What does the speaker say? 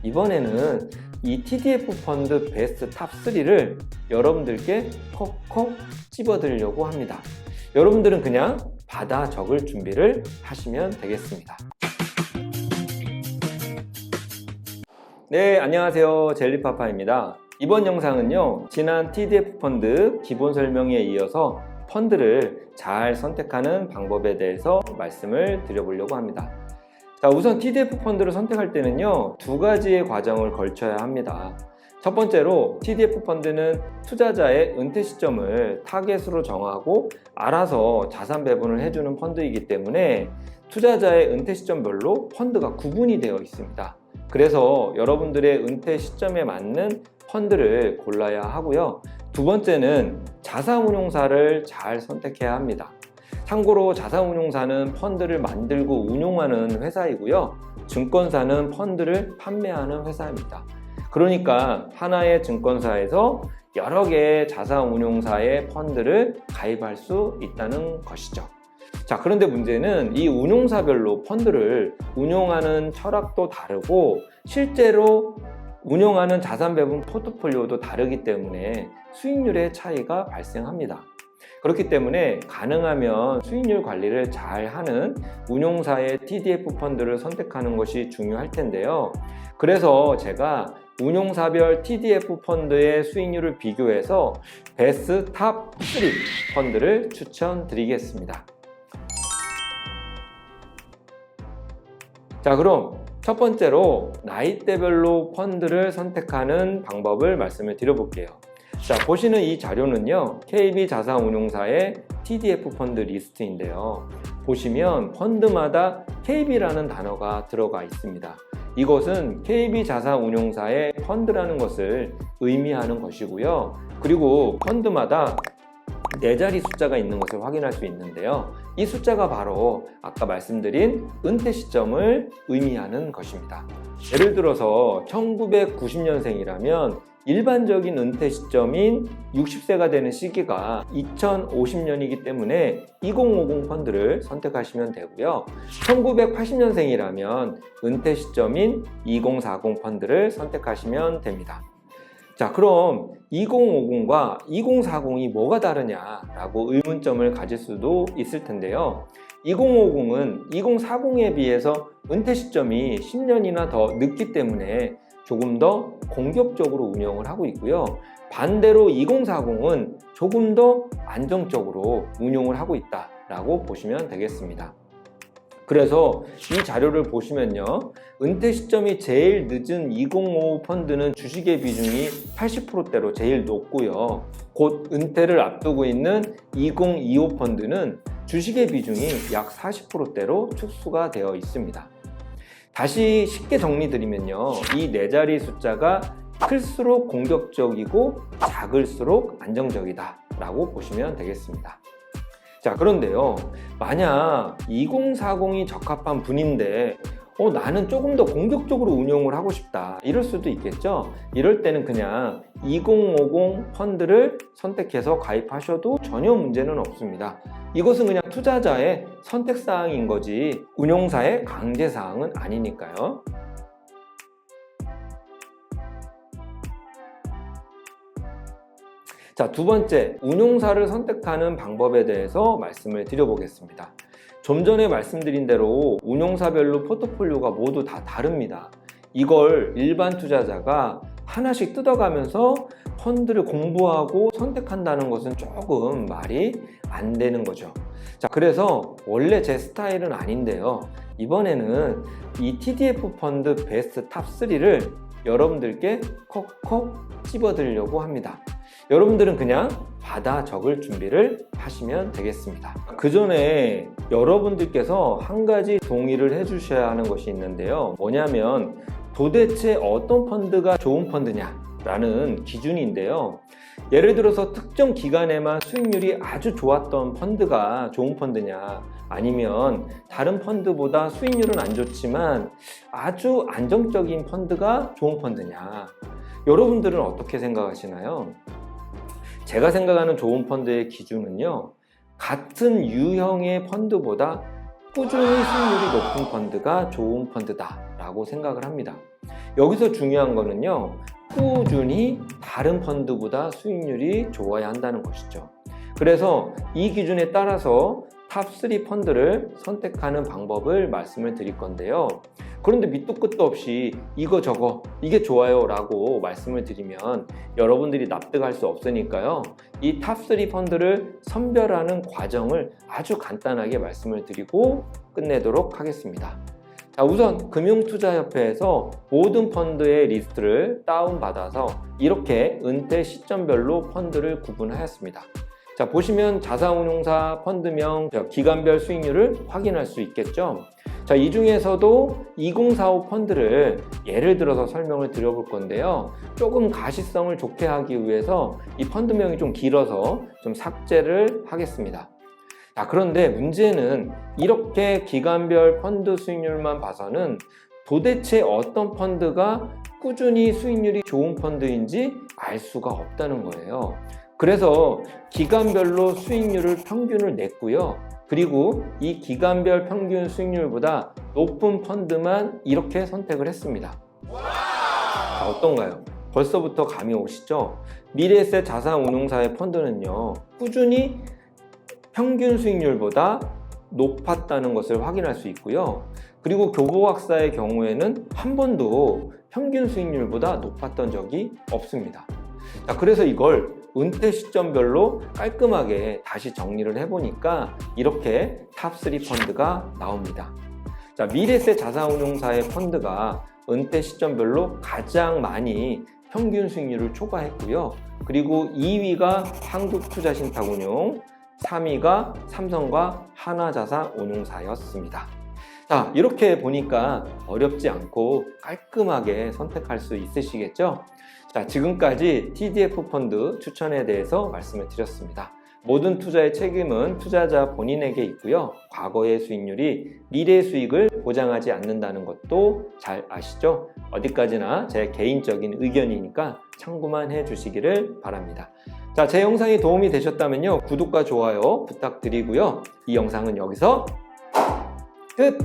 이번에는 이 TDF 펀드 베스트 탑 3를 여러분들께 콕콕 집어드리려고 합니다. 여러분들은 그냥 받아 적을 준비를 하시면 되겠습니다. 네, 안녕하세요. 젤리파파입니다. 이번 영상은요, 지난 TDF 펀드 기본 설명에 이어서 펀드를 잘 선택하는 방법에 대해서 말씀을 드려보려고 합니다. 자, 우선 TDF 펀드를 선택할 때는요, 두 가지의 과정을 걸쳐야 합니다. 첫 번째로 TDF 펀드는 투자자의 은퇴 시점을 타겟으로 정하고 알아서 자산 배분을 해주는 펀드이기 때문에 투자자의 은퇴 시점별로 펀드가 구분이 되어 있습니다. 그래서 여러분들의 은퇴 시점에 맞는 펀드를 골라야 하고요. 두 번째는 자산운용사를 잘 선택해야 합니다. 참고로 자산운용사는 펀드를 만들고 운용하는 회사이고요. 증권사는 펀드를 판매하는 회사입니다. 그러니까 하나의 증권사에서 여러 개의 자산운용사의 펀드를 가입할 수 있다는 것이죠. 자, 그런데 문제는 이 운용사별로 펀드를 운용하는 철학도 다르고 실제로 운용하는 자산 배분 포트폴리오도 다르기 때문에 수익률의 차이가 발생합니다. 그렇기 때문에 가능하면 수익률 관리를 잘 하는 운용사의 TDF 펀드를 선택하는 것이 중요할 텐데요. 그래서 제가 운용사별 TDF 펀드의 수익률을 비교해서 베스트 탑 3 펀드를 추천드리겠습니다. 자, 그럼 첫 번째로 나이대별로 펀드를 선택하는 방법을 말씀을 드려볼게요. 자, 보시는 이 자료는요, KB자산운용사의 TDF 펀드 리스트인데요. 보시면 펀드마다 KB라는 단어가 들어가 있습니다. 이것은 KB자산운용사의 펀드라는 것을 의미하는 것이고요. 그리고 펀드마다 4자리 숫자가 있는 것을 확인할 수 있는데요. 이 숫자가 바로 아까 말씀드린 은퇴 시점을 의미하는 것입니다. 예를 들어서 1990년생이라면 일반적인 은퇴 시점인 60세가 되는 시기가 2050년이기 때문에 2050 펀드를 선택하시면 되고요. 1980년생이라면 은퇴 시점인 2040 펀드를 선택하시면 됩니다. 자, 그럼 2050과 2040이 뭐가 다르냐라고 의문점을 가질 수도 있을 텐데요. 2050은 2040에 비해서 은퇴 시점이 10년이나 더 늦기 때문에 조금 더 공격적으로 운영을 하고 있고요. 반대로 2040은 조금 더 안정적으로 운용을 하고 있다라고 보시면 되겠습니다. 그래서 이 자료를 보시면요, 은퇴 시점이 제일 늦은 2055 펀드는 주식의 비중이 80%대로 제일 높고요. 곧 은퇴를 앞두고 있는 2025 펀드는 주식의 비중이 약 40%대로 축소가 되어 있습니다. 다시 쉽게 정리드리면요, 이 4자리 숫자가 클수록 공격적이고 작을수록 안정적이다 라고 보시면 되겠습니다. 자, 그런데요, 만약 2040이 적합한 분인데 나는 조금 더 공격적으로 운용을 하고 싶다, 이럴 수도 있겠죠. 이럴 때는 그냥 2050 펀드를 선택해서 가입하셔도 전혀 문제는 없습니다. 이것은 그냥 투자자의 선택사항인 거지 운용사의 강제사항은 아니니까요. 자, 두 번째, 운용사를 선택하는 방법에 대해서 말씀을 드려보겠습니다. 좀 전에 말씀드린 대로 운용사별로 포트폴리오가 모두 다 다릅니다. 이걸 일반 투자자가 하나씩 뜯어가면서 펀드를 공부하고 선택한다는 것은 조금 말이 안 되는 거죠. 자, 그래서 원래 제 스타일은 아닌데요. 이번에는 이 TDF 펀드 베스트 탑 3를 여러분들께 콕콕 집어드리려고 합니다. 여러분들은 그냥 받아 적을 준비를 하시면 되겠습니다. 그 전에 여러분들께서 한 가지 동의를 해주셔야 하는 것이 있는데요. 뭐냐면 도대체 어떤 펀드가 좋은 펀드냐라는 기준인데요. 예를 들어서 특정 기간에만 수익률이 아주 좋았던 펀드가 좋은 펀드냐, 아니면 다른 펀드보다 수익률은 안 좋지만 아주 안정적인 펀드가 좋은 펀드냐, 여러분들은 어떻게 생각하시나요? 제가 생각하는 좋은 펀드의 기준은요, 같은 유형의 펀드보다 꾸준히 수익률이 높은 펀드가 좋은 펀드다 라고 생각을 합니다. 여기서 중요한 거는요, 꾸준히 다른 펀드보다 수익률이 좋아야 한다는 것이죠. 그래서 이 기준에 따라서 탑3 펀드를 선택하는 방법을 말씀을 드릴 건데요. 그런데 밑도 끝도 없이 이거 저거 이게 좋아요 라고 말씀을 드리면 여러분들이 납득할 수 없으니까요, 이 탑3 펀드를 선별하는 과정을 아주 간단하게 말씀을 드리고 끝내도록 하겠습니다. 자, 우선 금융투자협회에서 모든 펀드의 리스트를 다운받아서 이렇게 은퇴 시점별로 펀드를 구분하였습니다. 자, 보시면 자산운용사 펀드명, 기간별 수익률을 확인할 수 있겠죠. 자, 이 중에서도 2045 펀드를 예를 들어서 설명을 드려볼 건데요. 조금 가시성을 좋게 하기 위해서 이 펀드명이 좀 길어서 좀 삭제를 하겠습니다. 자, 그런데 문제는 이렇게 기간별 펀드 수익률만 봐서는 도대체 어떤 펀드가 꾸준히 수익률이 좋은 펀드인지 알 수가 없다는 거예요. 그래서 기간별로 수익률을 평균을 냈고요. 그리고 이 기간별 평균 수익률보다 높은 펀드만 이렇게 선택을 했습니다. 자, 어떤가요? 벌써부터 감이 오시죠? 미래에셋 자산운용사의 펀드는요, 꾸준히 평균 수익률보다 높았다는 것을 확인할 수 있고요. 그리고 교보학사의 경우에는 한 번도 평균 수익률보다 높았던 적이 없습니다. 자, 그래서 이걸 은퇴 시점별로 깔끔하게 다시 정리를 해보니까 이렇게 탑3 펀드가 나옵니다. 자, 미래에셋 자산운용사의 펀드가 은퇴 시점별로 가장 많이 평균 수익률을 초과했고요. 그리고 2위가 한국투자신탁운용, 3위가 삼성과 하나자산운용사였습니다. 자, 이렇게 보니까 어렵지 않고 깔끔하게 선택할 수 있으시겠죠? 자, 지금까지 TDF 펀드 추천에 대해서 말씀을 드렸습니다. 모든 투자의 책임은 투자자 본인에게 있고요. 과거의 수익률이 미래의 수익을 보장하지 않는다는 것도 잘 아시죠? 어디까지나 제 개인적인 의견이니까 참고만 해주시기를 바랍니다. 자, 제 영상이 도움이 되셨다면요, 구독과 좋아요 부탁드리고요. 이 영상은 여기서 끝!